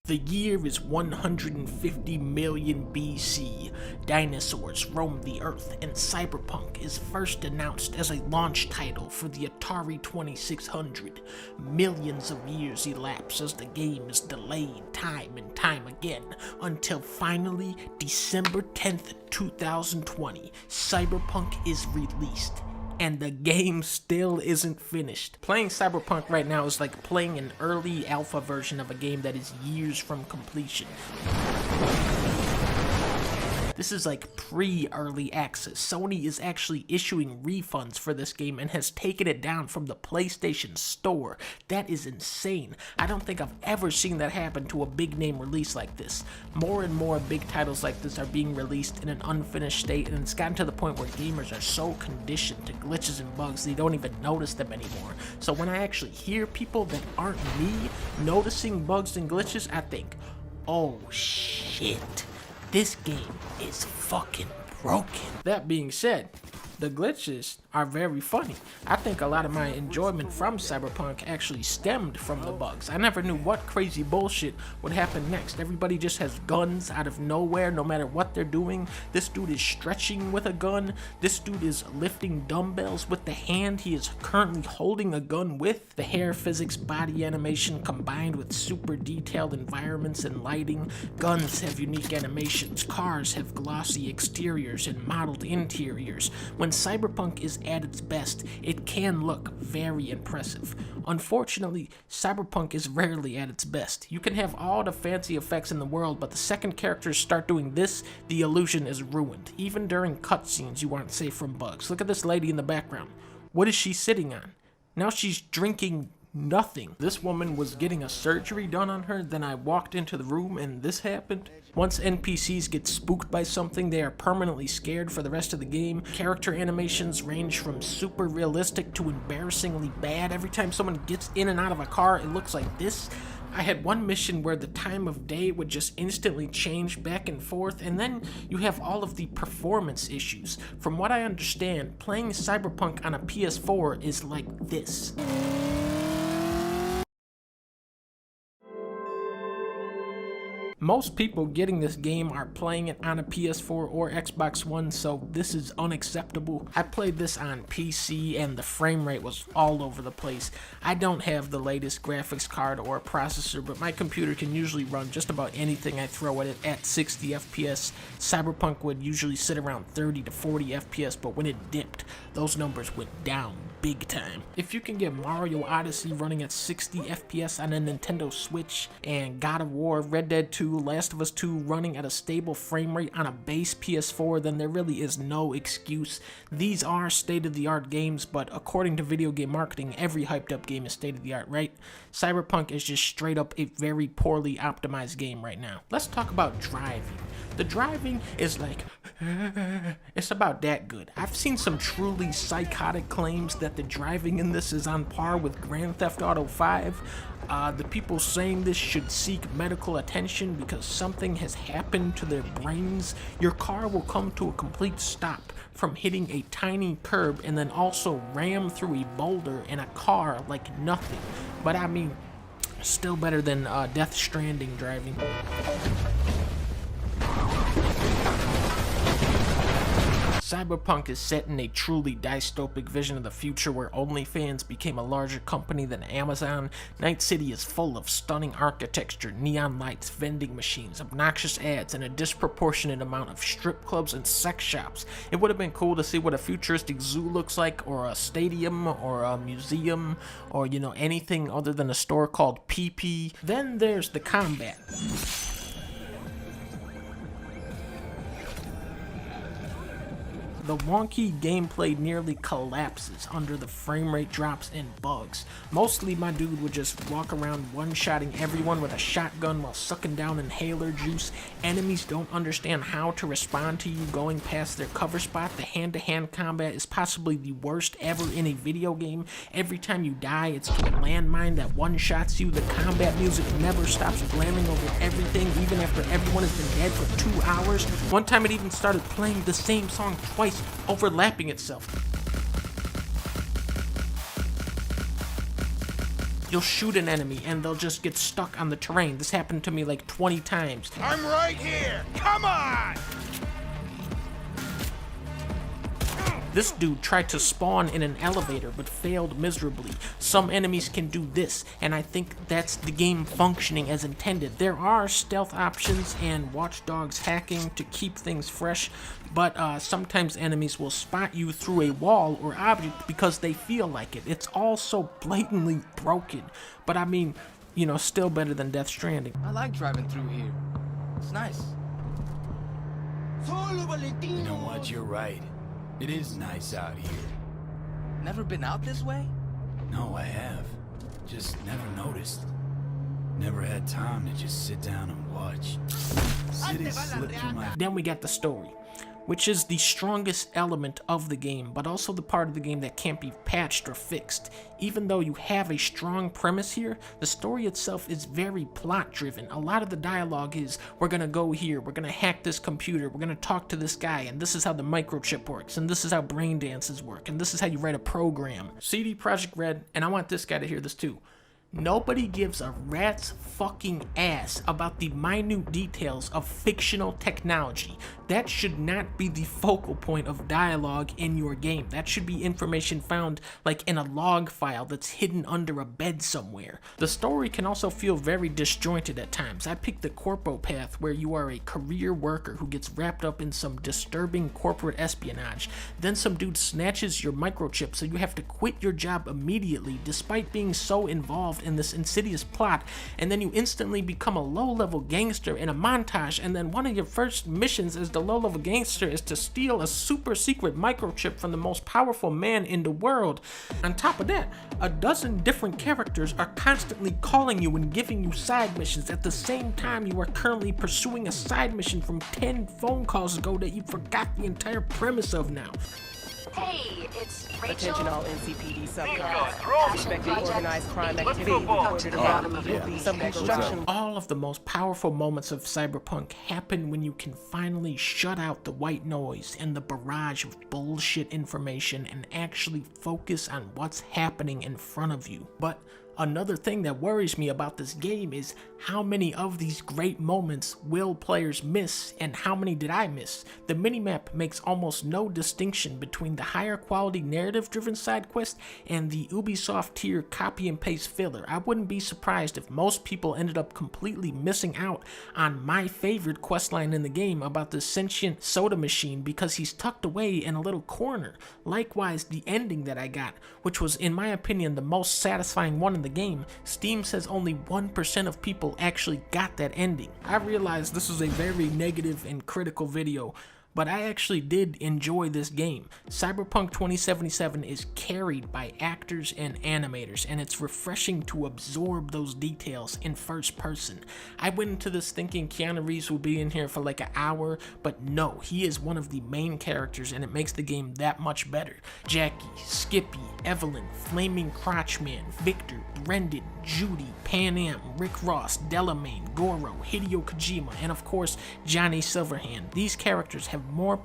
The year is 150 million BC. Dinosaurs roam the Earth, and Cyberpunk is first announced as a launch title for the Atari 2600. Millions of years elapse as the game is delayed time and time again, until finally, December 10th, 2020, Cyberpunk is released. And the game still isn't finished. Playing Cyberpunk right now is like playing an early alpha version of a game that is years from completion. This is like pre-early access. Sony is actually issuing refunds for this game and has taken it down from the PlayStation Store. That is insane. I don't think I've ever seen that happen to a big name release like this. More and more big titles like this are being released in an unfinished state, and it's gotten to the point where gamers are so conditioned to glitches and bugs they don't even notice them anymore. So when I actually hear people that aren't me noticing bugs and glitches, I think, oh shit. This game is fucking broken. That being said, the glitches are very funny. I think a lot of my enjoyment from Cyberpunk actually stemmed from the bugs. I never knew what crazy bullshit would happen next. Everybody just has guns out of nowhere, no matter what they're doing. This dude is stretching with a gun. This dude is lifting dumbbells with the hand he is currently holding a gun with. The hair physics, body animation combined with super detailed environments and lighting. Guns have unique animations. Cars have glossy exteriors and modeled interiors. When Cyberpunk is at its best, it can look very impressive. Unfortunately, Cyberpunk is rarely at its best. You can have all the fancy effects in the world, but the second characters start doing this, the illusion is ruined. Even during cutscenes, you aren't safe from bugs. Look at this lady in the background. What is she sitting on? Now she's drinking nothing. This woman was getting a surgery done on her, then I walked into the room and this happened. Once NPCs get spooked by something, they are permanently scared for the rest of the game. Character animations range from super realistic to embarrassingly bad. Every time someone gets in and out of a car, it looks like this. I had one mission where the time of day would just instantly change back and forth, and then you have all of the performance issues. From what I understand, playing Cyberpunk on a PS4 is like this. Most people getting this game are playing it on a PS4 or Xbox One, so this is unacceptable. I played this on PC and the frame rate was all over the place. I don't have the latest graphics card or processor, but my computer can usually run just about anything I throw at it at 60 FPS. Cyberpunk would usually sit around 30 to 40 FPS, but when it dipped, those numbers went down big time. If you can get Mario Odyssey running at 60 FPS on a Nintendo Switch, and God of War, Red Dead 2, Last of Us 2 running at a stable frame rate on a base PS4, then there really is no excuse. These are state-of-the-art games, but according to video game marketing, every hyped up game is state-of-the-art, right? Cyberpunk is just straight up a very poorly optimized game right now. Let's talk about driving. The driving is like, it's about that good. I've seen some truly psychotic claims that the driving in this is on par with Grand Theft Auto 5. The people saying this should seek medical attention because something has happened to their brains. Your car will come to a complete stop from hitting a tiny curb and then also ram through a boulder in a car like nothing. But I mean, still better than Death Stranding driving. Cyberpunk is set in a truly dystopic vision of the future where OnlyFans became a larger company than Amazon. Night City is full of stunning architecture, neon lights, vending machines, obnoxious ads, and a disproportionate amount of strip clubs and sex shops. It would have been cool to see what a futuristic zoo looks like, or a stadium, or a museum, or anything other than a store called PP. Then there's the combat. The wonky gameplay nearly collapses under the frame rate drops and bugs. Mostly my dude would just walk around one-shotting everyone with a shotgun while sucking down inhaler juice. Enemies don't understand how to respond to you going past their cover spot. The hand-to-hand combat is possibly the worst ever in a video game. Every time you die, it's to a landmine that one-shots you. The combat music never stops blaring over everything, even after everyone has been dead for 2 hours. One time it even started playing the same song twice, overlapping itself. You'll shoot an enemy and they'll just get stuck on the terrain. This happened to me like 20 times. I'm right here! Come on! This dude tried to spawn in an elevator but failed miserably. Some enemies can do this, and I think that's the game functioning as intended. There are stealth options and watchdogs hacking to keep things fresh, but sometimes enemies will spot you through a wall or object because they feel like it. It's all so blatantly broken, but I mean, you know, still better than Death Stranding. I like driving through here. It's nice. You know what? You're right. It is nice out here. Never been out this way? No, I have. Just never noticed. Never had time to just sit down and watch. City slipped through my... Then we got the story, which is the strongest element of the game, but also the part of the game that can't be patched or fixed. Even though you have a strong premise here, the story itself is very plot driven. A lot of the dialogue is, we're gonna go here, we're gonna hack this computer, we're gonna talk to this guy, and this is how the microchip works, and this is how brain dances work, and this is how you write a program. CD Projekt RED, and I want this guy to hear this too. Nobody gives a rat's fucking ass about the minute details of fictional technology. That should not be the focal point of dialogue in your game. That should be information found like in a log file that's hidden under a bed somewhere. The story can also feel very disjointed at times. I picked the corpo path where you are a career worker who gets wrapped up in some disturbing corporate espionage. Then some dude snatches your microchip so you have to quit your job immediately despite being so involved in this insidious plot, and then you instantly become a low-level gangster in a montage, and then one of your first missions as the low-level gangster is to steal a super secret microchip from the most powerful man in the world. On top of that, a dozen different characters are constantly calling you and giving you side missions at the same time you are currently pursuing a side mission from 10 phone calls ago that you forgot the entire premise of now. Hey, it's Rachel. Attention all NCPD subcons. Suspected organized crime activity reported to the bottom of the some construction. All of the most powerful moments of Cyberpunk happen when you can finally shut out the white noise and the barrage of bullshit information and actually focus on what's happening in front of you. But another thing that worries me about this game is how many of these great moments will players miss, and how many did I miss? The minimap makes almost no distinction between the higher quality narrative driven side quest and the Ubisoft tier copy and paste filler. I wouldn't be surprised if most people ended up completely missing out on my favorite questline in the game about the sentient soda machine because he's tucked away in a little corner. Likewise, the ending that I got, which was in my opinion the most satisfying one in the game, Steam says only 1% of people actually got that ending. I realize this is a very negative and critical video, but I actually did enjoy this game. Cyberpunk 2077 is carried by actors and animators, and it's refreshing to absorb those details in first person. I went into this thinking Keanu Reeves would be in here for like an hour, but no, he is one of the main characters, and it makes the game that much better. Jackie, Skippy, Evelyn, Flaming Crotchman, Victor, Brendan, Judy, Pan Am, Rick Ross, Delamain, Goro, Hideo Kojima, and of course Johnny Silverhand. These characters have more